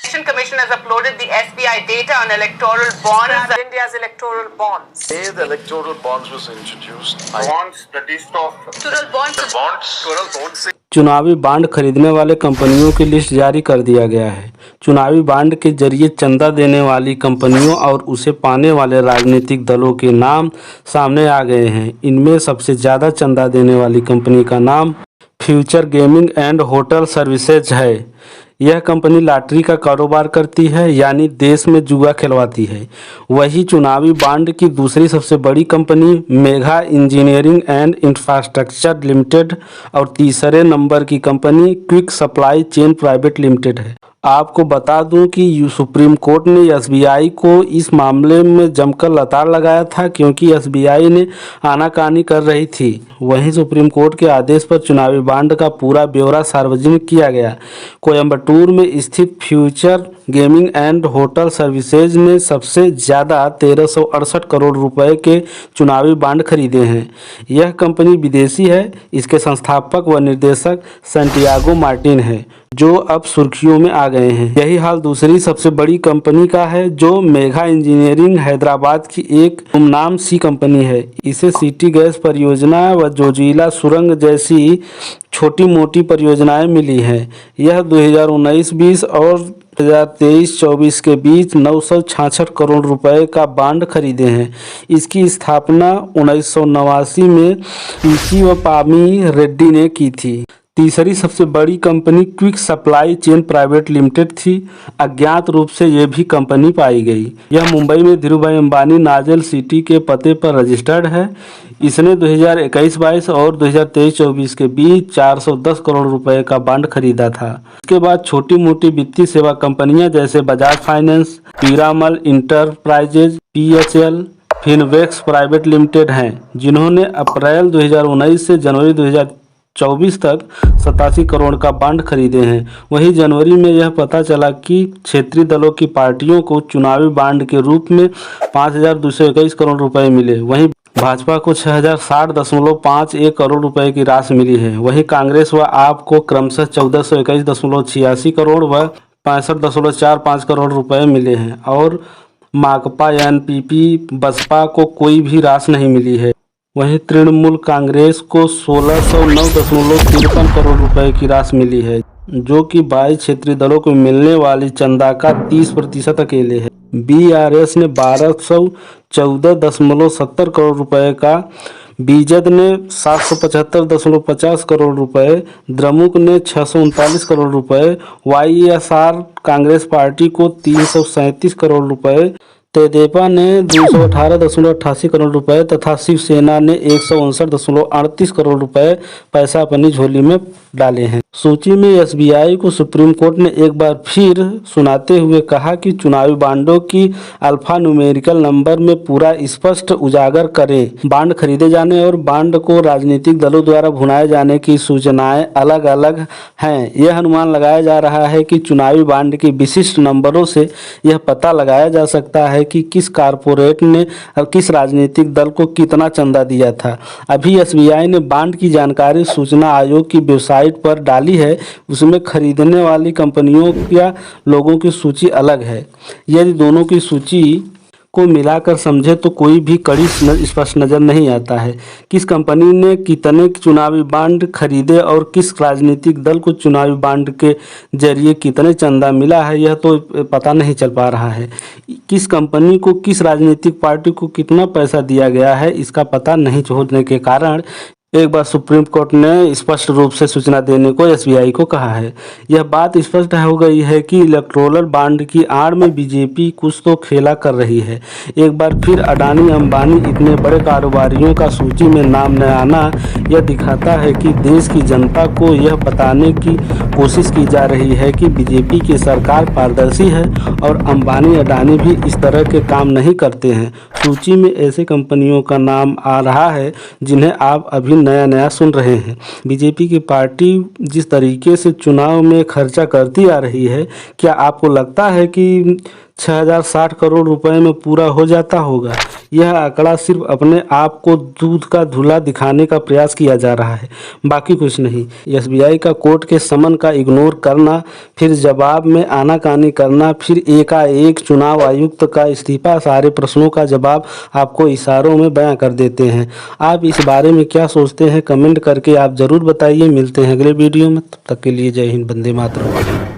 Election Commission has uploaded the SBI data on electoral bonds, India's electoral bonds. Today the electoral bonds was introduced. Bonds, the list of Electoral bonds. चुनावी bond खरीदने वाले कंपनियों की list जारी कर दिया गया है। चुनावी बांड के जरिए चंदा देने वाली कंपनियों और उसे पाने वाले राजनीतिक दलों के नाम सामने आ गए हैं। इनमें सबसे ज़्यादा चंदा देने वाली कंपनी का नाम future gaming and hotel services है। यह कंपनी लॉटरी का कारोबार करती है, यानी देश में जुआ खिलवाती है। वही चुनावी बांड की दूसरी सबसे बड़ी company Megha engineering and infrastructure limited और तीसरे नंबर की company quick supply chain private limited है। आपको बता दूं कि सुप्रीम कोर्ट ने एसबीआई को इस मामले में जमकर लताड़ लगाया था, क्योंकि एसबीआई ने आनाकानी कर रही थी। वहीं सुप्रीम कोर्ट के आदेश पर चुनावी बांड का पूरा ब्यौरा सार्वजनिक किया गया। कोयम्बटूर में स्थित future gaming and hotel services ने सबसे ज़्यादा 1368 करोड़ रुपए के चुनावी बांड खरीदे हैं। यह कंपनी विदेशी है। इसके संस्थापक व निर्देशक सैंटियागो मार्टिन है, जो अब सुर्खियों में आ गए हैं। यही हाल दूसरी सबसे बड़ी कंपनी का है, जो मेघा इंजीनियरिंग हैदराबाद की एक गुमनाम सी कंपनी है। इसे सिटी गैस परियोजना व जोजिला सुरंग जैसी छोटी मोटी परियोजनाएं मिली हैं। यह 2019-20 और 2023-24 के बीच 966 करोड़ रुपए का बांड खरीदे हैं। इसकी स्थापना 1989 में पीसी व पामी रेड्डी ने की थी। तीसरी सबसे बड़ी company quick supply chain private limited थी। अज्ञात रूप से ये भी कंपनी पाई गई। यह मुंबई में धीरूभाई अंबानी नाजल सिटी के पते पर रजिस्टर्ड है। इसने 2021-22 और 2023-24 के बीच 410 करोड़ रुपए का बांड खरीदा था। इसके बाद छोटी मोटी वित्तीय सेवा कंपनियां जैसे Bajaj finance, Piramal enterprises, PHL, Finvex private limited हैं, जिन्होंने अप्रैल 2019 से जनवरी 2024 तक 87 करोड़ का बांड खरीदे हैं। वहीं जनवरी में यह पता चला कि क्षेत्रीय दलों की पार्टियों को चुनावी बांड के रूप में 5221 करोड़ रुपए मिले। वहीं भाजपा को 6060.51 करोड़ रुपए की राशि मिली है। वहीं कांग्रेस व आप को क्रमशः 1421.86 करोड़ व 65.45 करोड़ रुपए मिले हैं और माकपा एनपीपी बसपा को कोई भी राशि नहीं मिली है। वहीं तृणमूल कांग्रेस को 1609.53 करोड़ रुपए की राशि मिली है, जो कि 22 क्षेत्रीय दलों को मिलने वाली चंदा का 30% अकेले है। बीआरएस ने 1214.70 करोड़ रुपए का, बीजेड ने 775.50 करोड़ रुपए, द्रमुक ने 639 करोड़ रुपए, वाईएसआर कांग्रेस पार्टी को 337 करोड़ रुपए, तेदेपा ने 218.88 करोड़ रुपए तथा शिवसेना ने 159.38 करोड़ रुपए पैसा अपनी झोली में डाले हैं। सूची में एसबीआई को सुप्रीम कोर्ट ने एक बार फिर सुनाते हुए कहा कि चुनावी बांडों की अल्फा न्यूमेरिकल नंबर में पूरा स्पष्ट उजागर करें। बांड खरीदे जाने और बांड को राजनीतिक दलों द्वारा भुनाए जाने की सूचनाएं अलग अलग हैं। यह अनुमान लगाया जा रहा है कि चुनावी बांड के विशिष्ट नंबरों से यह पता लगाया जा सकता है कि किस कारपोरेट ने और किस राजनीतिक दल को कितना चंदा दिया था। अभी एसबीआई ने बांड की जानकारी सूचना आयोग की वेबसाइट पर डाली है। उसमें खरीदने वाली कंपनियों या लोगों की सूची अलग है। यदि दोनों की सूची को मिलाकर समझे तो कोई भी कड़ी स्पष्ट नजर नहीं आता है। किस कंपनी ने कितने चुनावी बांड खरीदे और किस राजनीतिक दल को चुनावी बांड के जरिए कितने चंदा मिला है, यह तो पता नहीं चल पा रहा है। किस कंपनी को किस राजनीतिक पार्टी को कितना पैसा दिया गया है, इसका पता नहीं होने के कारण एक बार सुप्रीम कोर्ट ने स्पष्ट रूप से सूचना देने को एसबीआई को कहा है। यह बात स्पष्ट हो गई है कि इलेक्टोरल बांड की आड़ में बीजेपी कुछ तो खेला कर रही है। एक बार फिर अडानी अंबानी इतने बड़े कारोबारियों का सूची में नाम न आना यह दिखाता है कि देश की जनता को यह बताने की कोशिश की जा रही है कि बीजेपी की सरकार पारदर्शी है और अंबानी अडानी भी इस तरह के काम नहीं करते हैं। सूची में ऐसे कंपनियों का नाम आ रहा है जिन्हें आप अभी नया सुन रहे हैं। बीजेपी की पार्टी जिस तरीके से चुनाव में खर्चा करती आ रही है, क्या आपको लगता है कि 6060 करोड़ रुपए में पूरा हो जाता होगा। यह आंकड़ा सिर्फ अपने आप को दूध का धुला दिखाने का प्रयास किया जा रहा है, बाकी कुछ नहीं। एसबीआई का कोर्ट के समन का इग्नोर करना, फिर जवाब में आनाकानी करना, फिर एकाएक चुनाव आयुक्त का इस्तीफा, सारे प्रश्नों का जवाब आपको इशारों में बयां कर देते हैं। आप इस बारे में क्या सोचते हैं, कमेंट करके आप ज़रूर बताइए। मिलते हैं अगले वीडियो में, तब तक के लिए जय हिंद, वंदे मातरम।